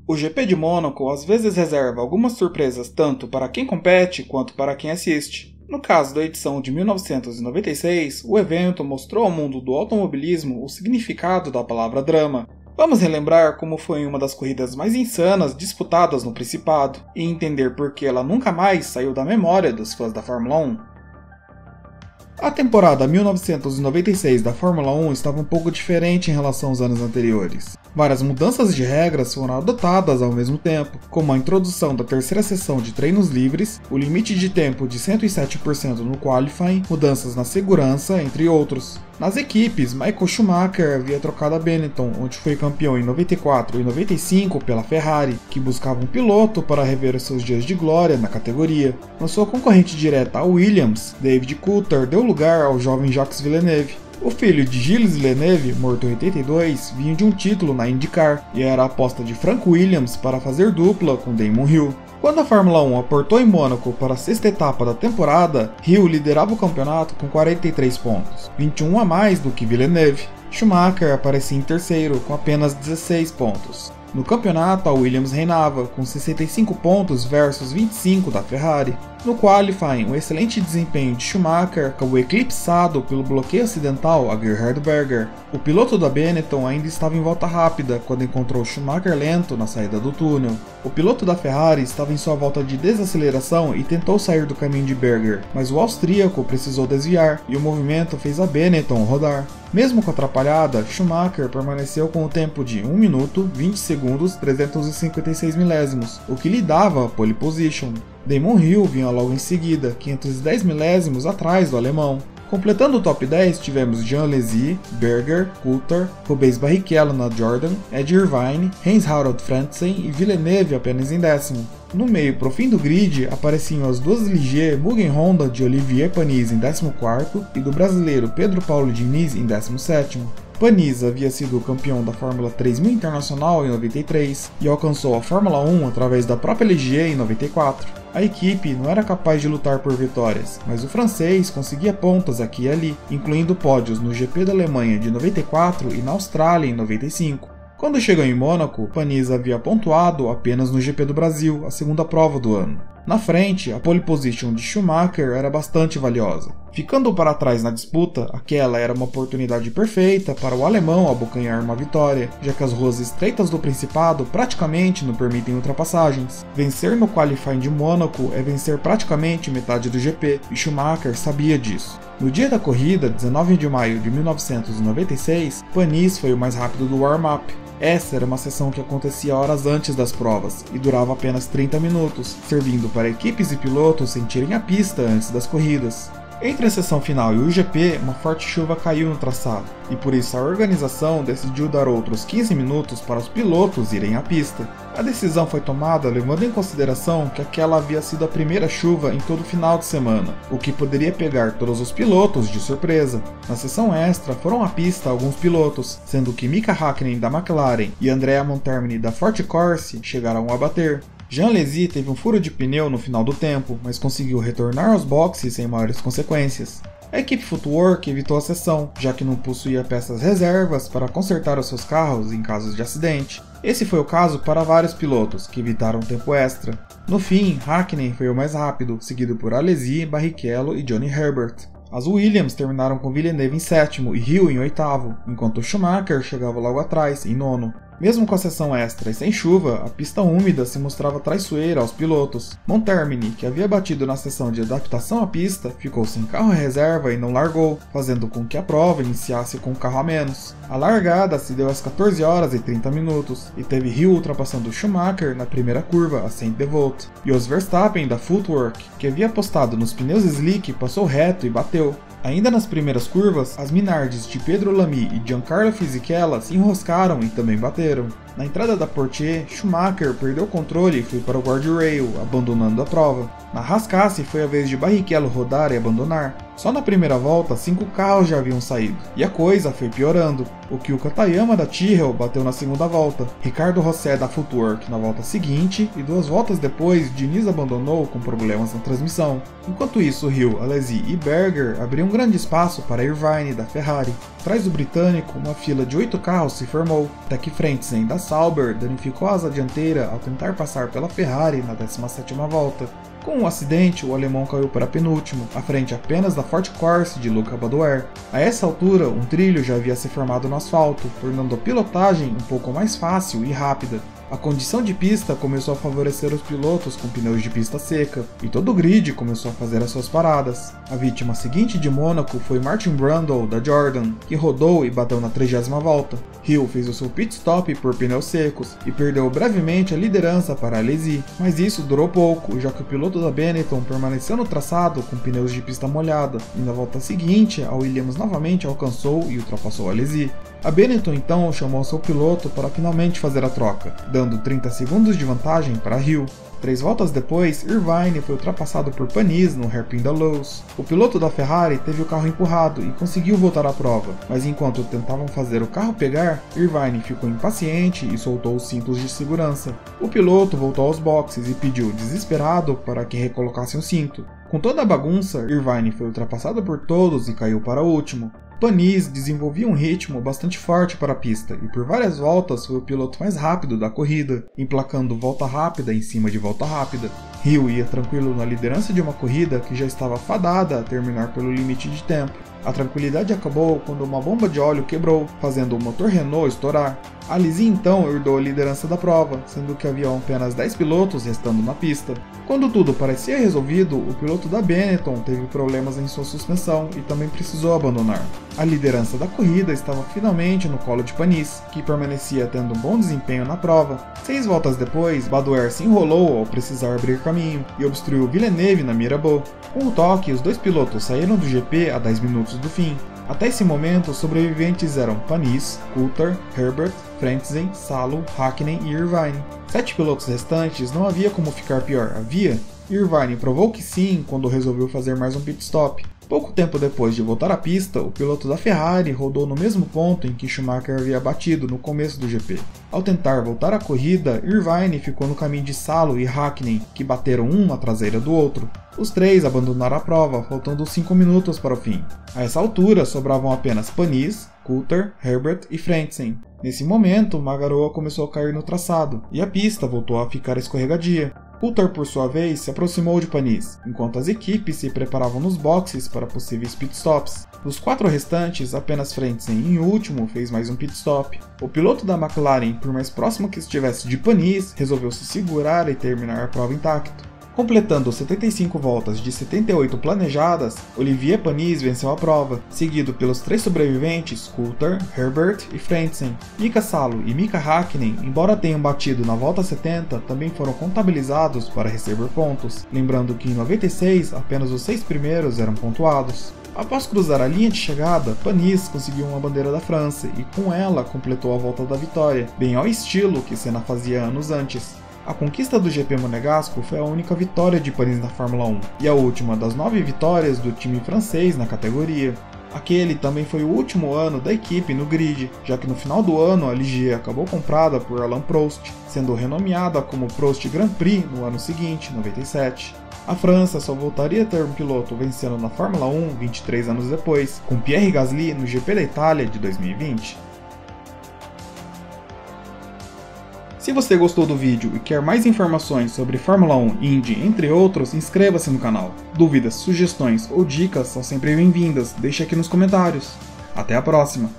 O GP de Mônaco às vezes reserva algumas surpresas tanto para quem compete quanto para quem assiste. No caso da edição de 1996, o evento mostrou ao mundo do automobilismo o significado da palavra drama. Vamos relembrar como foi uma das corridas mais insanas disputadas no Principado e entender por que ela nunca mais saiu da memória dos fãs da Fórmula 1. A temporada 1996 da Fórmula 1 estava um pouco diferente em relação aos anos anteriores. Várias mudanças de regras foram adotadas ao mesmo tempo, como a introdução da terceira sessão de treinos livres, o limite de tempo de 107% no qualifying, mudanças na segurança, entre outros. Nas equipes, Michael Schumacher havia trocado a Benetton, onde foi campeão em 94 e 95 pela Ferrari, que buscava um piloto para rever os seus dias de glória na categoria. Na sua concorrente direta a Williams, David Coulthard deu lugar ao jovem Jacques Villeneuve. O filho de Gilles Villeneuve, morto em 82, vinha de um título na IndyCar e era a aposta de Frank Williams para fazer dupla com Damon Hill. Quando a Fórmula 1 aportou em Mônaco para a sexta etapa da temporada, Hill liderava o campeonato com 43 pontos, 21 a mais do que Villeneuve. Schumacher aparecia em terceiro com apenas 16 pontos. No campeonato, a Williams reinava, com 65 pontos versus 25 da Ferrari. No qualifying, o excelente desempenho de Schumacher acabou eclipsado pelo bloqueio acidental a Gerhard Berger. O piloto da Benetton ainda estava em volta rápida quando encontrou Schumacher lento na saída do túnel. O piloto da Ferrari estava em sua volta de desaceleração e tentou sair do caminho de Berger, mas o austríaco precisou desviar e o movimento fez a Benetton rodar. Mesmo com a atrapalhada, Schumacher permaneceu com o tempo de 1 minuto, 20 segundos, 356 milésimos, o que lhe dava a pole position. Damon Hill vinha logo em seguida, 510 milésimos atrás do alemão. Completando o top 10 tivemos Jean Alesi, Berger, Coulthard, Rubens Barrichello na Jordan, Ed Irvine, Heinz-Harald Frentzen e Villeneuve apenas em décimo. No meio pro fim do grid apareciam as duas Ligier Mugen Honda de Olivier Panis em 14º e do brasileiro Pedro Paulo Diniz em 17º. Panis havia sido campeão da Fórmula 3000 Internacional em 93 e alcançou a Fórmula 1 através da própria Ligier em 94. A equipe não era capaz de lutar por vitórias, mas o francês conseguia pontas aqui e ali, incluindo pódios no GP da Alemanha de 94 e na Austrália em 95. Quando chegou em Mônaco, Panis havia pontuado apenas no GP do Brasil, a segunda prova do ano. Na frente, a pole position de Schumacher era bastante valiosa. Ficando para trás na disputa, aquela era uma oportunidade perfeita para o alemão abocanhar uma vitória, já que as ruas estreitas do Principado praticamente não permitem ultrapassagens. Vencer no qualifying de Mônaco é vencer praticamente metade do GP, e Schumacher sabia disso. No dia da corrida, 19 de maio de 1996, Panis foi o mais rápido do warm-up. Essa era uma sessão que acontecia horas antes das provas e durava apenas 30 minutos, servindo para equipes e pilotos sentirem a pista antes das corridas. Entre a sessão final e o GP, uma forte chuva caiu no traçado, e por isso a organização decidiu dar outros 15 minutos para os pilotos irem à pista. A decisão foi tomada levando em consideração que aquela havia sido a primeira chuva em todo o final de semana, o que poderia pegar todos os pilotos de surpresa. Na sessão extra foram à pista alguns pilotos, sendo que Mika Häkkinen da McLaren e Andrea Montermini da Forte Corse chegaram a bater. Jean Alesi teve um furo de pneu no final do tempo, mas conseguiu retornar aos boxes sem maiores consequências. A equipe Footwork evitou a sessão, já que não possuía peças reservas para consertar os seus carros em casos de acidente. Esse foi o caso para vários pilotos, que evitaram tempo extra. No fim, Häkkinen foi o mais rápido, seguido por Alesi, Barrichello e Johnny Herbert. As Williams terminaram com Villeneuve em sétimo e Hill em oitavo, enquanto Schumacher chegava logo atrás, em nono. Mesmo com a sessão extra e sem chuva, a pista úmida se mostrava traiçoeira aos pilotos. Montermini, que havia batido na sessão de adaptação à pista, ficou sem carro reserva e não largou, fazendo com que a prova iniciasse com um carro a menos. A largada se deu às 14 horas e 30 minutos, e teve Hill ultrapassando Schumacher na primeira curva, a Saint-Devote. E Jos Verstappen, da Footwork, que havia apostado nos pneus slick, passou reto e bateu. Ainda nas primeiras curvas, as Minardes de Pedro Lamy e Giancarlo Fisichella se enroscaram e também bateram. Na entrada da Portier, Schumacher perdeu o controle e foi para o guardrail, abandonando a prova. Na Rascasse foi a vez de Barrichello rodar e abandonar. Só na primeira volta, 5 carros já haviam saído, e a coisa foi piorando. O Kyuka Tayama da Tyrrell bateu na segunda volta, Ricardo Rosset da Footwork na volta seguinte, e 2 voltas depois, Diniz abandonou com problemas na transmissão. Enquanto isso, Hill, Alesi e Berger abriam grande espaço para Irvine da Ferrari. Atrás do britânico, uma fila de 8 carros se formou, até que Frentzen da Sauber danificou a asa dianteira ao tentar passar pela Ferrari na 17ª volta. Com o acidente, o alemão caiu para penúltimo, à frente apenas da Ford Corse de Luca Badoer. A essa altura, um trilho já havia se formado no asfalto, tornando a pilotagem um pouco mais fácil e rápida. A condição de pista começou a favorecer os pilotos com pneus de pista seca, e todo o grid começou a fazer as suas paradas. A vítima seguinte de Mônaco foi Martin Brundle, da Jordan, que rodou e bateu na 30ª volta. Hill fez o seu pit stop por pneus secos e perdeu brevemente a liderança para Alesi, mas isso durou pouco, já que o piloto da Benetton permaneceu no traçado com pneus de pista molhada, e na volta seguinte a Williams novamente alcançou e ultrapassou Alesi. A Benetton então chamou seu piloto para finalmente fazer a troca, dando 30 segundos de vantagem para Hill. 3 voltas depois, Irvine foi ultrapassado por Panis no hairpin da Lowe's. O piloto da Ferrari teve o carro empurrado e conseguiu voltar à prova, mas enquanto tentavam fazer o carro pegar, Irvine ficou impaciente e soltou os cintos de segurança. O piloto voltou aos boxes e pediu desesperado para que recolocassem o cinto. Com toda a bagunça, Irvine foi ultrapassado por todos e caiu para o último. Panis desenvolvia um ritmo bastante forte para a pista e por várias voltas foi o piloto mais rápido da corrida, emplacando volta rápida em cima de volta rápida. Hill ia tranquilo na liderança de uma corrida que já estava fadada a terminar pelo limite de tempo. A tranquilidade acabou quando uma bomba de óleo quebrou, fazendo o motor Renault estourar. Alesi então herdou a liderança da prova, sendo que haviam apenas 10 pilotos restando na pista. Quando tudo parecia resolvido, o piloto da Benetton teve problemas em sua suspensão e também precisou abandonar. A liderança da corrida estava finalmente no colo de Panis, que permanecia tendo um bom desempenho na prova. 6 voltas depois, Badoer se enrolou ao precisar abrir caminho e obstruiu Villeneuve na Mirabeau. Com o toque, os dois pilotos saíram do GP a 10 minutos do fim. Até esse momento, os sobreviventes eram Panis, Coulthard, Herbert, Frentzen, Salo, Hakkinen e Irvine. 7 pilotos restantes não havia como ficar pior, havia? Irvine provou que sim quando resolveu fazer mais um pit stop. Pouco tempo depois de voltar à pista, o piloto da Ferrari rodou no mesmo ponto em que Schumacher havia batido no começo do GP. Ao tentar voltar à corrida, Irvine ficou no caminho de Salo e Hakkinen, que bateram um na traseira do outro. Os três abandonaram a prova, faltando 5 minutos para o fim. A essa altura, sobravam apenas Panis, Coulthard, Herbert e Frentzen. Nesse momento, uma garoa começou a cair no traçado, e a pista voltou a ficar escorregadia. Coulthard, por sua vez, se aproximou de Panis, enquanto as equipes se preparavam nos boxes para possíveis pitstops. Dos 4 restantes, apenas Frentzen, em último, fez mais um pitstop. O piloto da McLaren, por mais próximo que estivesse de Panis, resolveu se segurar e terminar a prova intacto. Completando 75 voltas de 78 planejadas, Olivier Panis venceu a prova, seguido pelos 3 sobreviventes Coulthard, Herbert e Frentzen. Mika Salo e Mika Hakkinen, embora tenham batido na volta 70, também foram contabilizados para receber pontos, lembrando que em 96 apenas os 6 primeiros eram pontuados. Após cruzar a linha de chegada, Panis conseguiu uma bandeira da França e com ela completou a volta da vitória, bem ao estilo que Senna fazia anos antes. A conquista do GP Monegasco foi a única vitória de Panis na Fórmula 1 e a última das 9 vitórias do time francês na categoria. Aquele também foi o último ano da equipe no grid, já que no final do ano a Ligier acabou comprada por Alain Prost, sendo renomeada como Prost Grand Prix no ano seguinte, 97. A França só voltaria a ter um piloto vencendo na Fórmula 1 23 anos depois, com Pierre Gasly no GP da Itália de 2020. Se você gostou do vídeo e quer mais informações sobre Fórmula 1, Indy, entre outros, inscreva-se no canal. Dúvidas, sugestões ou dicas são sempre bem-vindas, deixe aqui nos comentários. Até a próxima!